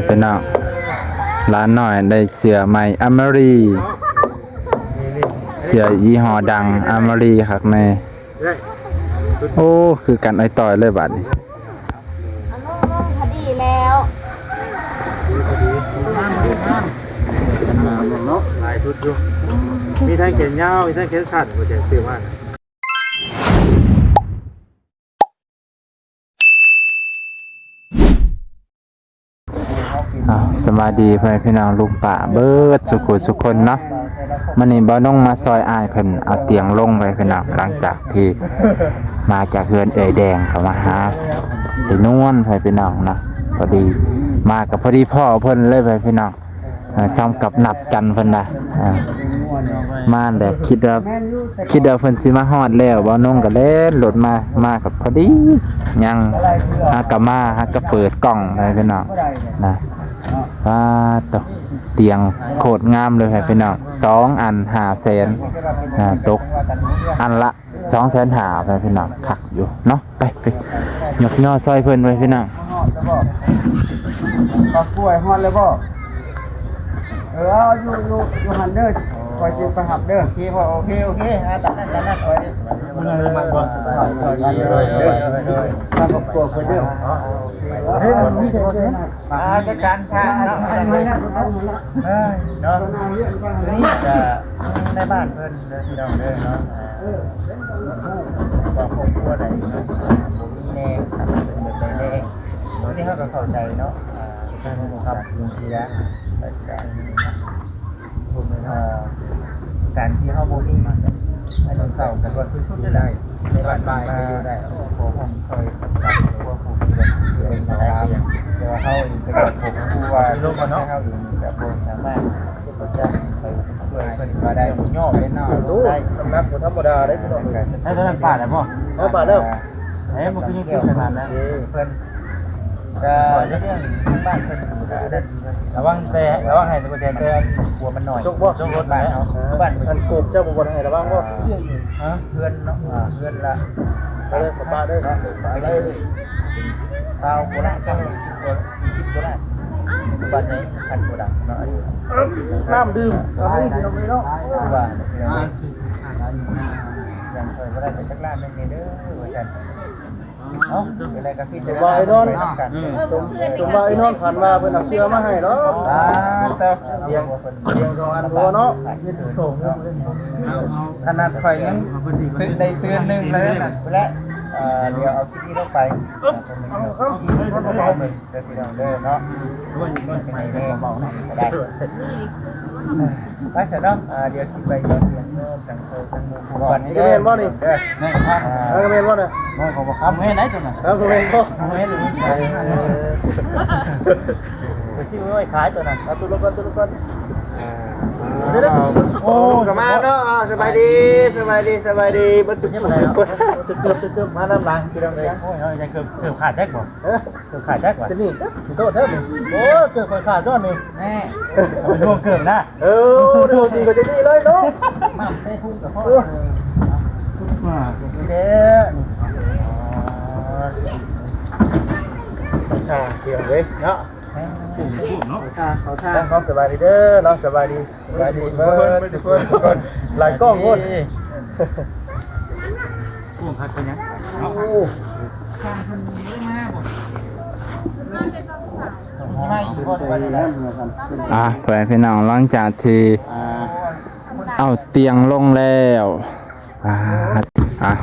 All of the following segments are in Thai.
ไปน้องร้านหน่อยได้เสื้อใหม่อเมรีเสื้อยี่ห้อดังอเมรีครับแม่โอ้คือกันไอต่อยเลยบัดนี้พอดีแล้วเนาะหลายชุดอยู่มีทั้งเขียนยาวมีทั้งเขียนสั้นบ่จะซื้อมาสวัสดีพี่น้องลุงป่าเบิดสุขคนเนาะมันนี่บ่น้องมาซอยอายเพิ่นเอาเตียงลงไปพี่น้องหลังจากที่มาจากเฮือนแดงเข้ามาหาไปนวลพี่น้องนะพอดีมากับพอดีพ่อเพิ่นเลยพี่น้องซ้อมกับนัดกันเพิ่นน่ะมาแล้วคิดว่าเพิ่นสิมาฮอดแล้วบ่น้องก็เล่นรถมากับพอดียังหากะมาหากะเปิดกล้องพี่น้องนะว่าตกเตียงโคตรงามเลยพี่น้อง2อัน500,000ตกอันละ250,000พี่น้องคักอยู่เนาะไปยกย่อซอยเพิ่นไว้พี่น้องก็กล้วยฮอดแล้วบ่อยู่หันเด้อคอยสิไปหับเด้อโอเคบ่โอเคตามนั้นคอยมันบ่ถ้าครอบครัวเพิ่นเด้อมีแต่เด้อจัดการค่ะเนาะเนาะนี่จะในบ้านเพิ่นเด้อพี่น้องเด้อเนาะว่าครอบครัวใดเนาะบ่มีแน่เป็นแบบใดแน่วันนี้เฮาก็เข้าใจเนาะครับลุงศิระการที่เขาโมมีมาเนี่ยให้เราเต่ากันว่าคือชุดได้ในบ้านปลายไปอยู่ได้โอ้โหผมเคยทำการหรือว่าผมเป็นนะครับแต่ว่าเขาเองเป็นแบบผมผู้ว่าลูกเขาเนาะเขาอยู่แบบผมสามารถเขาจะไปช่วยเป็นมาได้ย่อเป็นหน้าได้สำนักคนธรรมดาได้พี่น้องให้เท่านั้นป่าได้ป่ะให้ป่าเด้อให้มันคือยังเกี่ยวขนาดนั้นเพื่อนก็เรื่องบ้านเป็นระวังให้ตัวเจนกลัวมันหน่อยจงรถไปเอาบ้านมันกบเจ้าบุญให้ระวังว่าเพื่อนเนาะเพื่อนละไปเลยป้าได้ไปได้เท้าโบราณเจ้า40โบราณบ้านไหนคันโบราณเนาะน้ำดื่มอะไรตรงนี้เนาะบ้านยังเคยบ่ได้ไปสักร้านนึงนี่เด้อว่าจันเนาะอะไรกับพี่จะได้นอนสมบัตินอนผ่านมาเพิ่นเอาเสื้อมาให้เนาะเลี้ยงรออันเนาะส่งขนาดไฟยังได้เตือนนึงเลยน่ะและเดี๋ยวเอาที่นี่ลงไปเอาเดี๋ยวพี่น้องเด้อเนาะเป็นไงแน่มองได้ไปเสร็จแล้วเดี๋ยวสิไปเรียนจังวันนี้เรียนบ่นี่นี่ครับเรียนบ่เนี่ยบ่ขอบอกครับเรียนไหนจังน่ะครับเรียนบ่เรียนไปที่ไว้ขายตัวน่ะเอาตัวลงก่อนโอ้กลับมาเนาะสบายดีบ่จุกเนี่ยบ่ได้เนาะเกือบมาน้ำล้างพี่น้องเอ้ยโอ้ยยังเกือบขาดแจ็คบ่เกือบขาดแจ็คบ่จะนี่โตเด้อนี่โอ้เกือบขาดจ้อนี่แน่รวมเกือบนะดูดีกว่าจะนี่เลยเนาะมาเตะพุ่งกับพ่อเด้อเกี่ยวเว้ยเนาะเขาท่าเขาสบายดีเด้อเนาะสบายดีเบิร์ดทุกคนหลายกล้องหมดกุ้งพักเป็นยังไปพี่น้องหลังจากที่เอาเตียงลงแล้ว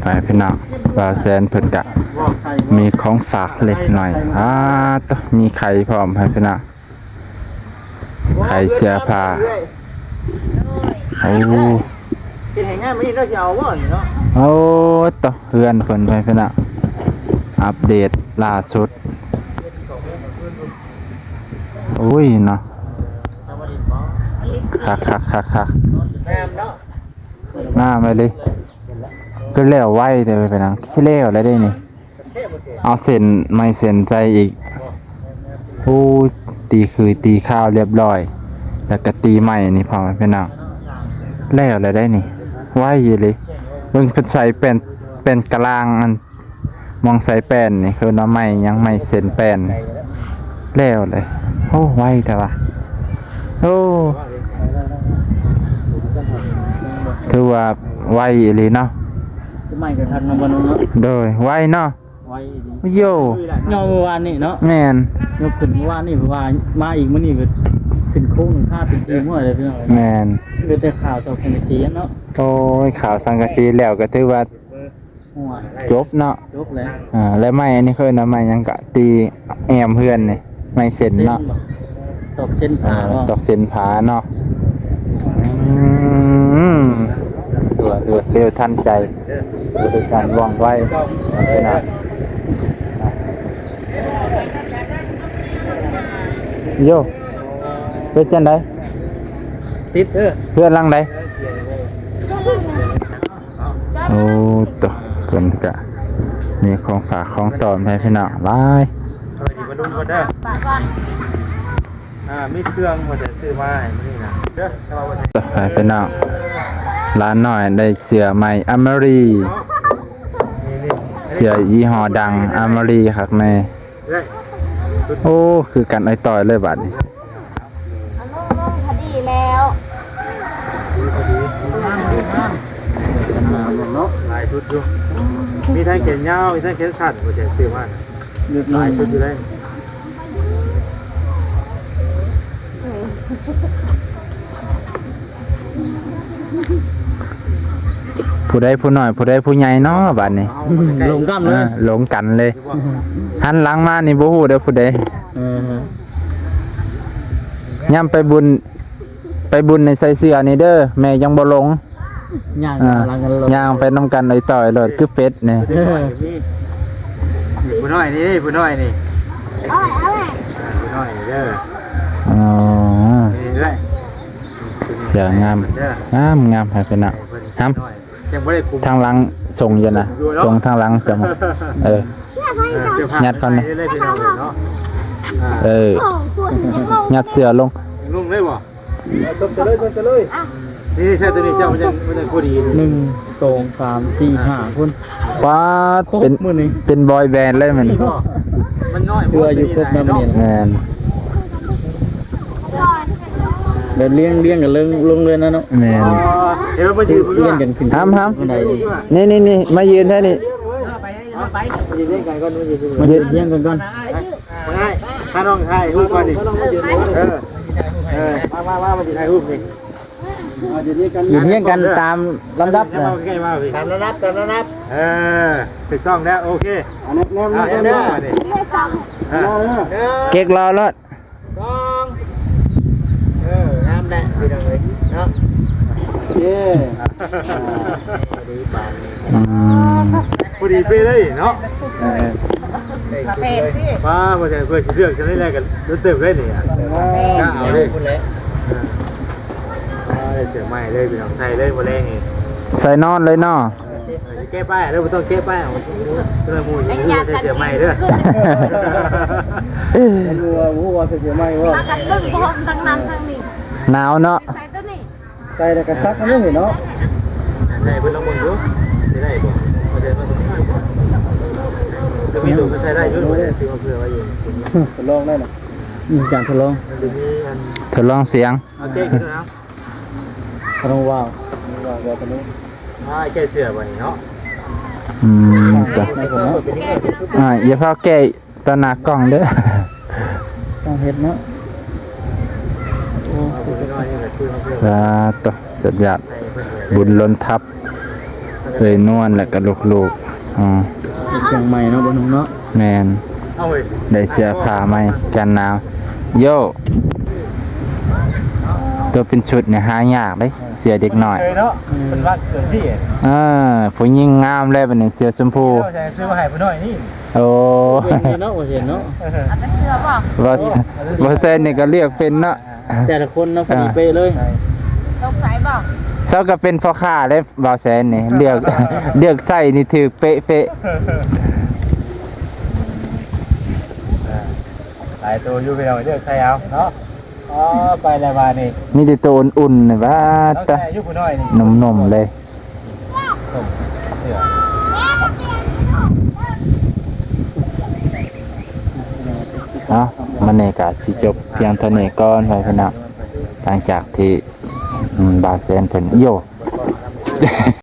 ไปพี่น้องบ่าวแซนเพิ่นกะมีของฝากเล็กหน่อยต้องมีไข่พร้อมให้พี่น้องไข่เสื้อผ้าเป็นแห่งงานไม่ได้จะเอาบ่เนาะต่อเพื่อนเพิ่นไปพี่น้องอัปเดตล่าสุดเนาะคักน้ำไปเลยก็แล้วไว้แต่ไปนังสิแล้วอะไรได้นี่เอาเส้นไม่เส้นใจอีกตีข้าวเรียบร้อยแล้วก็ตีใหม่นี่พอไปนังแล้วอะไรได้นี่ไว้เลยเบิ่งเพิ่นใส่เป็นกลางอันมองใส่แป้นนี่คือน้ำไม้ยังไม่เส้นแป้น แล้วเลยโอ้ไวแต่ว่าโอ้ถือว่าไวอีหลีเนาะ ไม่กระทันมาน้องเนาะ โดยไวเนาะ ไว้ โย เนาะเมื่อวานนี่เนาะ แม่น ยกขึ้นเมื่อวานนี่เพราะว่ามาอีกมื้อนี้ก็เป็นโค้งค่าเป็นทีมว่าอะไรพี่น้อง แม่น เกิดแต่ข่าวจากคนในชีเนาะ โอ้ยข่าวสังกะสีแล้วก็ถือว่า หัว จบเนาะ จบแล้ว แล้วไม้อันนี้คือนะไม้ยังกะตีแอมเพื่อนนี่ไม้เส้นเนาะ ตกเส้นผ่า ตอกเส้นผาเนาะตัวรวดเร็วทันใจบริการว่องไวเป็นไงโยเป็นจังได ติดเพื่อนหลังใดโอ้ตัวเพิ่นกะมีของฝากของตอนให้พี่น้องหลาย สวัสดีมาดูกันเด้อ ปากก่อน มีเครื่องมาจะซื้อมาให้มื้อนี้นะเด้อถ้าว่า ตัวให้พี่น้องร้านหน่อยได้เสื้อใหม่อเมรีเสื้อยี่ห้อดังอเมรีครับแม่โอ้คือกันไอต่อยเลยบัดนี้ เอาลงพอดีแล้ว เนาะหลายชุดอยู่มีทั้งแขนยาวมีทั้งแขนสั้นบ่จะซื้อมาหลายชุดอยู่เลย ผู้ใดผู้น้อยผู้ใดผู้ใหญ่เนาะบัดนี้ ลงกันเลย หลงกันเลยหันหลังมานี่บ่ฮู้เด้อผู้ใดย่ำไปบุญในใส่เสื้อนี่เด้อแม่ยังบ่ลง ย่าง ย่างไปนำกันไอ้ต่อยโลดคือเป็ดนี่ ผู้น้อยนี่ผู้น้อยนี่ เอาแหละ ผู้น้อยเด้อ อ๋อ นี่ด้วย เสื้องามงามให้พี่น้องครับ ยังบ่ได้คุม ทางหลังส่งอยู่นะส่งทางหลังจะมายัดก่อนนะยัดเสื้อลง ลุงได้บ่ชมจะเลยนี่ใช่ตัวนี้เจ้ามันจะพอดี1 2 3 4 5คน ว้าเป็นบอยแบนด์เลยมัน มันน้อยเพื่ออยู่ครบนะมันนี่ แม่น เดี๋ยวเลี้ยงกันลงเลยนะเนาะ แม่น เดี๋ยวมายืนเลี้ยงกันขึ้น ห้ามนี่มายืนแท้นี่ ไปยืนเลี้ยงกันก่อนมายืนเลี้ยงกันก่อนได้ถ้าน้องถ่ายรูปก่อนดิมามายืนถ่ายรูปดิยืนเลี้ยงกันตามลำดับนะตามลำดับถูกต้องแล้วโอเคแนวเก๊กรอรถ น้ำได้พี่น้องเลยเนาะเย้พอดีไปเลยเนาะมาเพื่อเลือกจะได้แรกกันเติมได้เนี่ยเอาเลยเสือใหม่เลยพี่น้องใส่เลยมาแรงนี่ ใส่นอนเลยเนาะ แก้ป้ายแล้วไม่ต้องแก้ป้ายเรื่องมูยใส่เสือใหม่ด้วยมูว่าเสือใหม่ว่า มากันตึ้งพร้อมทั้งนั้นทั้งนี้ หนาวเนาะ ใส่ตัวนี้ ใส่แต่กระซักมันไม่เห็นเนาะใส่เป็นลำบากอยู่ได้บ่ประเด็นมันจะมีตัวใช้ได้ยุ่งไม่ได้ซื้อมาเพื่อไว้อยู่ทดลองได้หรอการทดลองจะมีอัน ทดลองเสียง โอเคขึ้นแล้วทดลองว้าวตัวนี้แก้เสือวันนี้เนาะ จ้ะอย่าเฝ้าแก้ตอนหน้ากล้องเด้อ ต้องเฮ็ดเนาะ ตัวสุดยอดบุญล้นทับเลยนวลและก็ลูกเชียงใหม่เนาะบนเนาะ แมนได้เสื้อผ้าใหม่กันหนาวโยตัวเป็นชุดเนี่ยหายากเลยเสื้อเด็กหน่อย เนาะเป็นว่าเกิดที่ผู้หญิงงามเลยเป็นเสื้อชมพู ซื้อมาให้ผู้น้อยนี่ โอ้ เนาะเห็นเนาะ เอาไปเชื่อป่ะ บ่เซนนี่ก็เรียกเป็นเนาะ แต่ละคนเนาะพอดีเป๊ะเลย ตกใจป่ะ เจ้าก็เป็นพ่อค้าเลยบ่าวแสนนี่เลือกใส่นี่ถือเป๊ะหลายตัวอยู่ไปเราเลือกใช้เอาเนาะไปแล้วมานี่ มีแต่ตัวอุ่นๆนี่ว่า ตะอยู่ผู้น้อยนี่ นมๆเลย เสือ เนาะ มันนี่ก็สิจบเพียงเท่านี้ก่อนไปพี่น้องหลังจากที่บาเซนเพิ่นโย